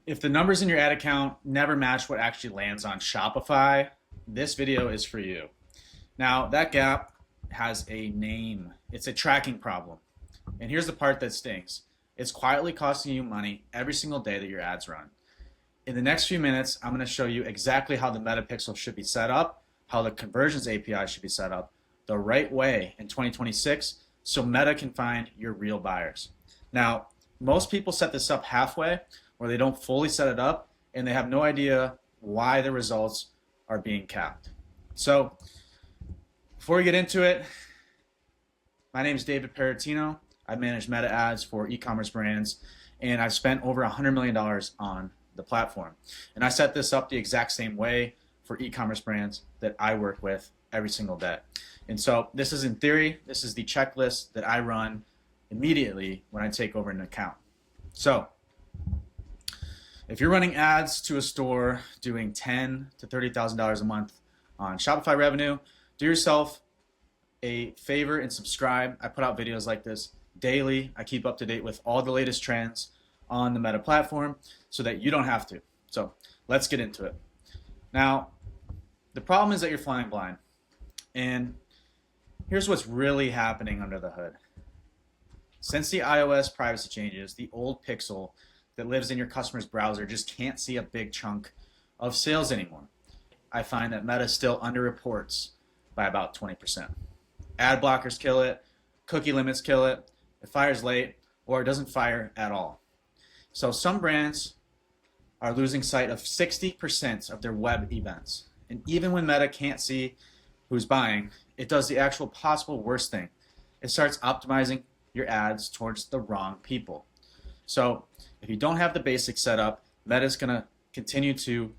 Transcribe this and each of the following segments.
If the numbers in your ad account never match what actually lands on Shopify, this video is for you. Now, that gap has a name. It's a tracking problem. And here's the part that stings. It's quietly costing you money every single day that your ads run. In the next few minutes, I'm going to show you exactly how the meta pixel should be set up, how the conversions API should be set up the right way in 2026 so Meta can find your real buyers. Now, most people set this up halfway or they don't fully set it up and they have no idea why the results are being capped. So before we get into it, my name is David Peratino. I manage meta ads for e-commerce brands and I've spent over $100 million on the platform. And I set this up the exact same way for e-commerce brands that I work with every single day. And so this is in theory, this is the checklist that I run immediately when I take over an account. So if you're running ads to a store doing $10,000 to $30,000 a month on Shopify revenue, do yourself a favor and subscribe. I put out videos like this daily. I keep up to date with all the latest trends on the Meta platform so that you don't have to. So let's get into it. Now, the problem is that you're flying blind. And here's what's really happening under the hood. Since the iOS privacy changes, the old pixel that lives in your customer's browser just can't see a big chunk of sales anymore. I find that Meta still underreports by about 20%. Ad blockers kill it, cookie limits kill it, it fires late, or it doesn't fire at all. So some brands are losing sight of 60% of their web events. And even when Meta can't see who's buying, it does the actual possible worst thing. It starts optimizing your ads towards the wrong people. So if you don't have the basics set up, Meta's going to continue to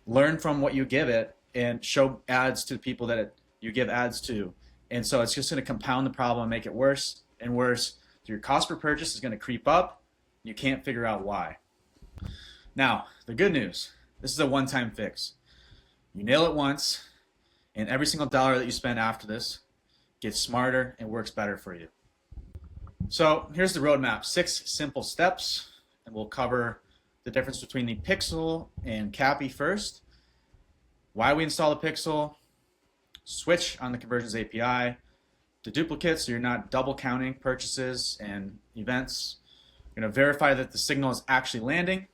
learn from what you give it and show ads to the people that you give ads to. And so it's just going to compound the problem and make it worse and worse. Your cost per purchase is going to creep up. You can't figure out why. Now, the good news, this is a one-time fix. You nail it once, and every single dollar that you spend after this gets smarter and works better for you. So here's the roadmap, 6 simple steps, and we'll cover the difference between the pixel and CAPI first, why we install the pixel, switch on the conversions API, deduplicate so you're not double counting purchases and events. You're going to verify that the signal is actually landing,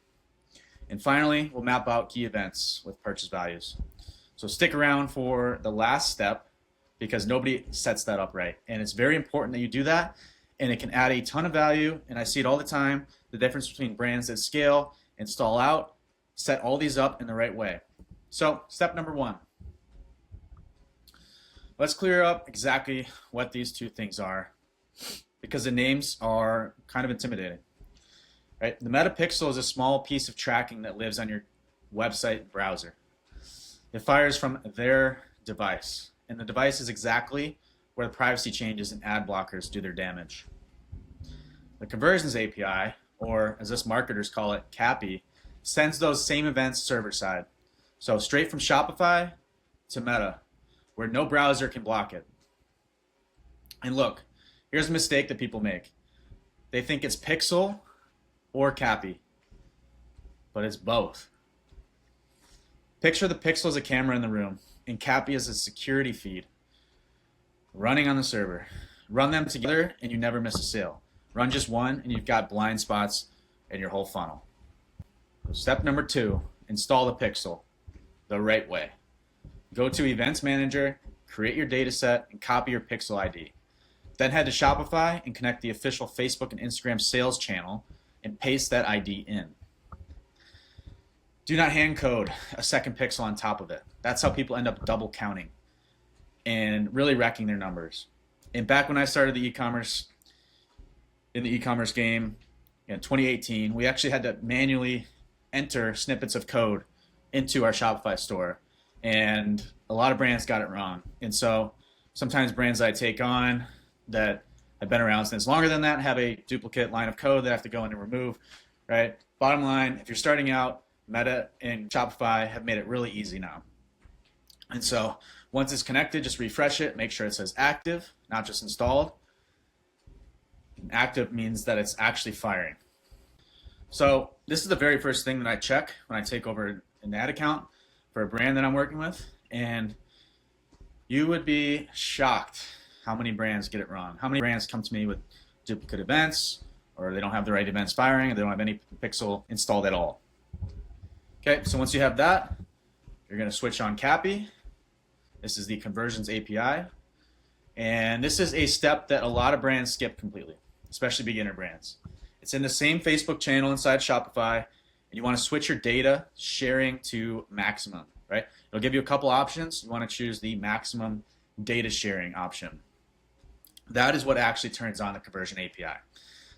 and finally we'll map out key events with purchase values. So stick around for the last step because nobody sets that up right, and it's very important that you do that, and it can add a ton of value. And I see it all the time, the difference between brands that scale and stall out. Set all these up in the right way. So step number 1, let's clear up exactly what these two things are because the names are kind of intimidating. Right? The Meta Pixel is a small piece of tracking that lives on your website browser. It fires from their device, and the device is exactly where the privacy changes and ad blockers do their damage. The Conversions API, or as us marketers call it, CAPI, sends those same events server-side. So straight from Shopify to Meta, where no browser can block it. And look, here's a mistake that people make. They think it's Pixel or CAPI, but it's both. Picture the Pixel as a camera in the room, and CAPI as a security feed running on the server. Run them together and you never miss a sale. Run just one and you've got blind spots in your whole funnel. Step number 2, install the Pixel the right way. Go to Events Manager, create your data set, and copy your Pixel ID. Then head to Shopify and connect the official Facebook and Instagram sales channel and paste that ID in. Do not hand code a second pixel on top of it. That's how people end up double counting and really wrecking their numbers. And back when I started in the e-commerce game in 2018, we actually had to manually enter snippets of code into our Shopify store. And a lot of brands got it wrong. And so sometimes brands that I take on that have been around since longer than that have a duplicate line of code that I have to go in and remove, right? Bottom line, if you're starting out, Meta and Shopify have made it really easy now. And so once it's connected, just refresh it, make sure it says active, not just installed. And active means that it's actually firing. So this is the very first thing that I check when I take over an ad account for a brand that I'm working with. And you would be shocked how many brands get it wrong. How many brands come to me with duplicate events, or they don't have the right events firing, or they don't have any pixel installed at all. Okay, so once you have that, you're going to switch on CAPI. This is the conversions API. And this is a step that a lot of brands skip completely, especially beginner brands. It's in the same Facebook channel inside Shopify, and you want to switch your data sharing to maximum, right? It'll give you a couple options. You want to choose the maximum data sharing option. That is what actually turns on the conversion API.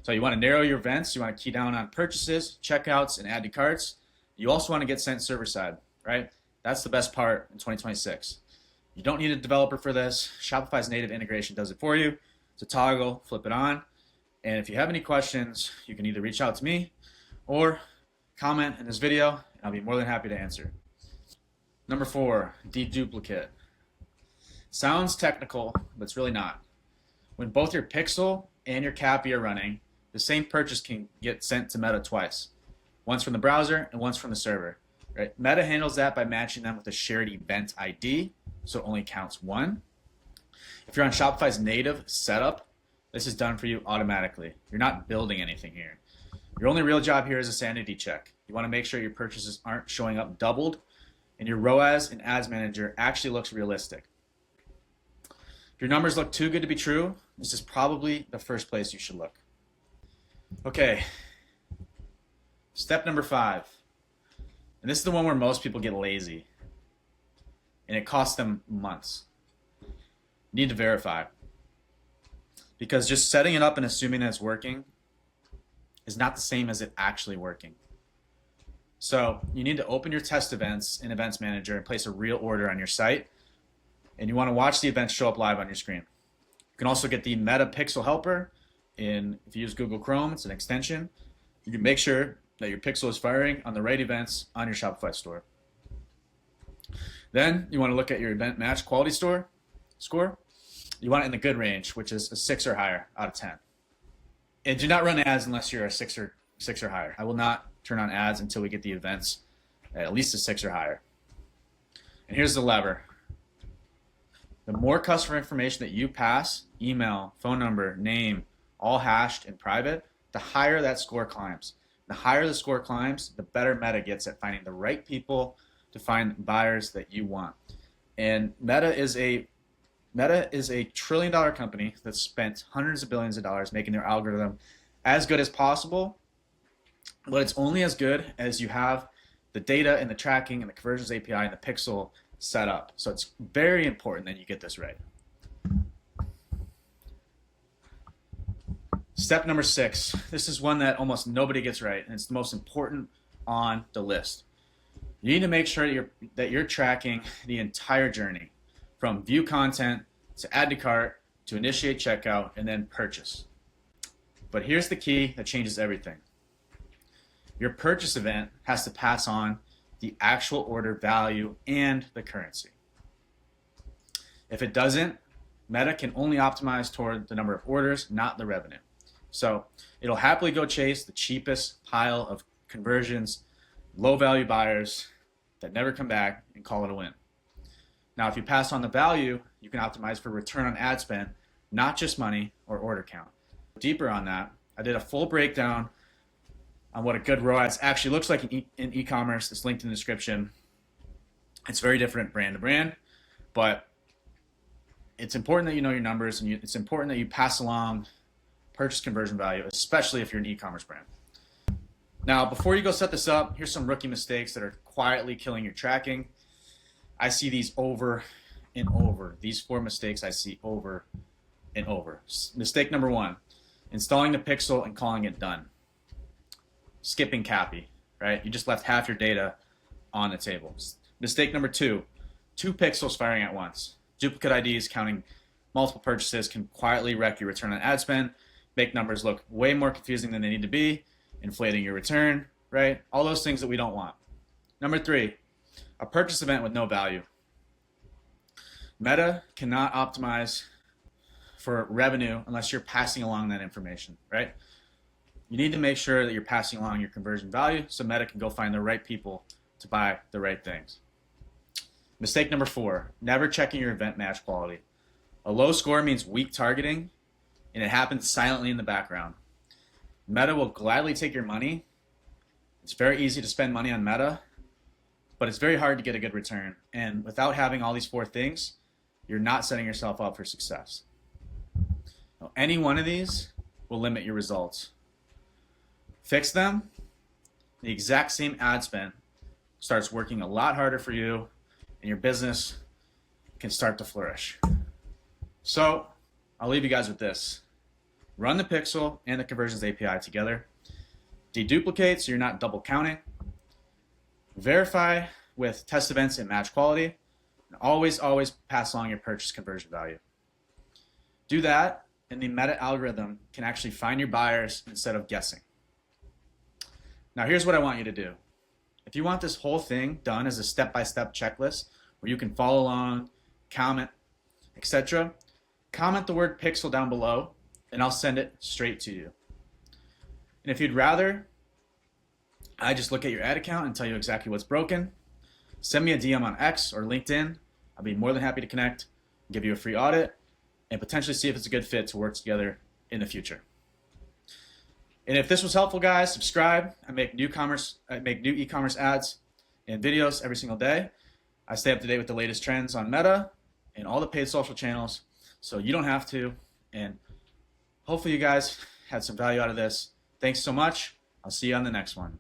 So you want to narrow your events. You want to key down on purchases, checkouts, and add to carts. You also want to get sent server side, right? That's the best part in 2026. You don't need a developer for this. Shopify's native integration does it for you. It's a toggle, flip it on. And if you have any questions, you can either reach out to me or comment in this video, and I'll be more than happy to answer. Number 4, deduplicate. Sounds technical, but it's really not. When both your pixel and your CAPI are running, the same purchase can get sent to Meta twice. Once from the browser and once from the server. Right? Meta handles that by matching them with a shared event ID, so it only counts one. If you're on Shopify's native setup, this is done for you automatically. You're not building anything here. Your only real job here is a sanity check. You want to make sure your purchases aren't showing up doubled, and your ROAS and Ads Manager actually looks realistic. If your numbers look too good to be true, this is probably the first place you should look. Okay, step number 5. And this is the one where most people get lazy, and it costs them months. You need to verify. Because just setting it up and assuming that it's working is not the same as it actually working. So you need to open your test events in Events Manager and place a real order on your site. And you want to watch the events show up live on your screen. You can also get the Meta Pixel Helper if you use Google Chrome, it's an extension. You can make sure that your pixel is firing on the right events on your Shopify store. Then you want to look at your event match quality score. You want it in the good range, which is a 6 or higher out of 10. And do not run ads unless you're a 6 or higher. I will not turn on ads until we get the events at least a 6 or higher. And here's the lever. The more customer information that you pass, email, phone number, name, all hashed and private, the higher that score climbs. The higher the score climbs, the better Meta gets at finding the right people to find buyers that you want. And Meta is a $1 trillion company that spent hundreds of billions of dollars making their algorithm as good as possible, but it's only as good as you have the data and the tracking and the conversions API and the pixel set up. So it's very important that you get this right. Step number 6. This is one that almost nobody gets right, and it's the most important on the list. You need to make sure that you're tracking the entire journey, from view content to add to cart to initiate checkout and then purchase. But here's the key that changes everything. Your purchase event has to pass on the actual order value and the currency. If it doesn't, Meta can only optimize toward the number of orders, not the revenue. So it'll happily go chase the cheapest pile of conversions, low value buyers that never come back and call it a win. Now, if you pass on the value, you can optimize for return on ad spend, not just money or order count. Deeper on that, I did a full breakdown on what a good ROAS actually looks like in e-commerce. It's linked in the description. It's very different brand to brand, but it's important that you know your numbers, and it's important that you pass along purchase conversion value, especially if you're an e-commerce brand. Now, before you go set this up, here's some rookie mistakes that are quietly killing your tracking. I see these over and over. These 4 mistakes I see over and over. Mistake number 1, installing the pixel and calling it done. Skipping CAPI, right? You just left half your data on the table. Mistake number 2, 2 pixels firing at once. Duplicate IDs counting multiple purchases can quietly wreck your return on ad spend, make numbers look way more confusing than they need to be, inflating your return, right? All those things that we don't want. Number 3, a purchase event with no value. Meta cannot optimize for revenue unless you're passing along that information, right? You need to make sure that you're passing along your conversion value so Meta can go find the right people to buy the right things. Mistake number 4, never checking your event match quality. A low score means weak targeting, and it happens silently in the background. Meta will gladly take your money. It's very easy to spend money on Meta, but it's very hard to get a good return. And without having all these 4 things, you're not setting yourself up for success. Now, any one of these will limit your results. Fix them, the exact same ad spend starts working a lot harder for you, and your business can start to flourish. So I'll leave you guys with this. Run the pixel and the conversions API together. Deduplicate so you're not double counting. Verify with test events and match quality. And always pass along your purchase conversion value. Do that, and the Meta algorithm can actually find your buyers instead of guessing. Now here's what I want you to do. If you want this whole thing done as a step-by-step checklist where you can follow along, comment, etc., comment the word pixel down below and I'll send it straight to you. And if you'd rather I just look at your ad account and tell you exactly what's broken, send me a DM on X or LinkedIn. I'll be more than happy to connect, give you a free audit, and potentially see if it's a good fit to work together in the future. And if this was helpful, guys, subscribe. I make new e-commerce ads and videos every single day. I stay up to date with the latest trends on Meta and all the paid social channels, so you don't have to. And hopefully you guys had some value out of this. Thanks so much. I'll see you on the next one.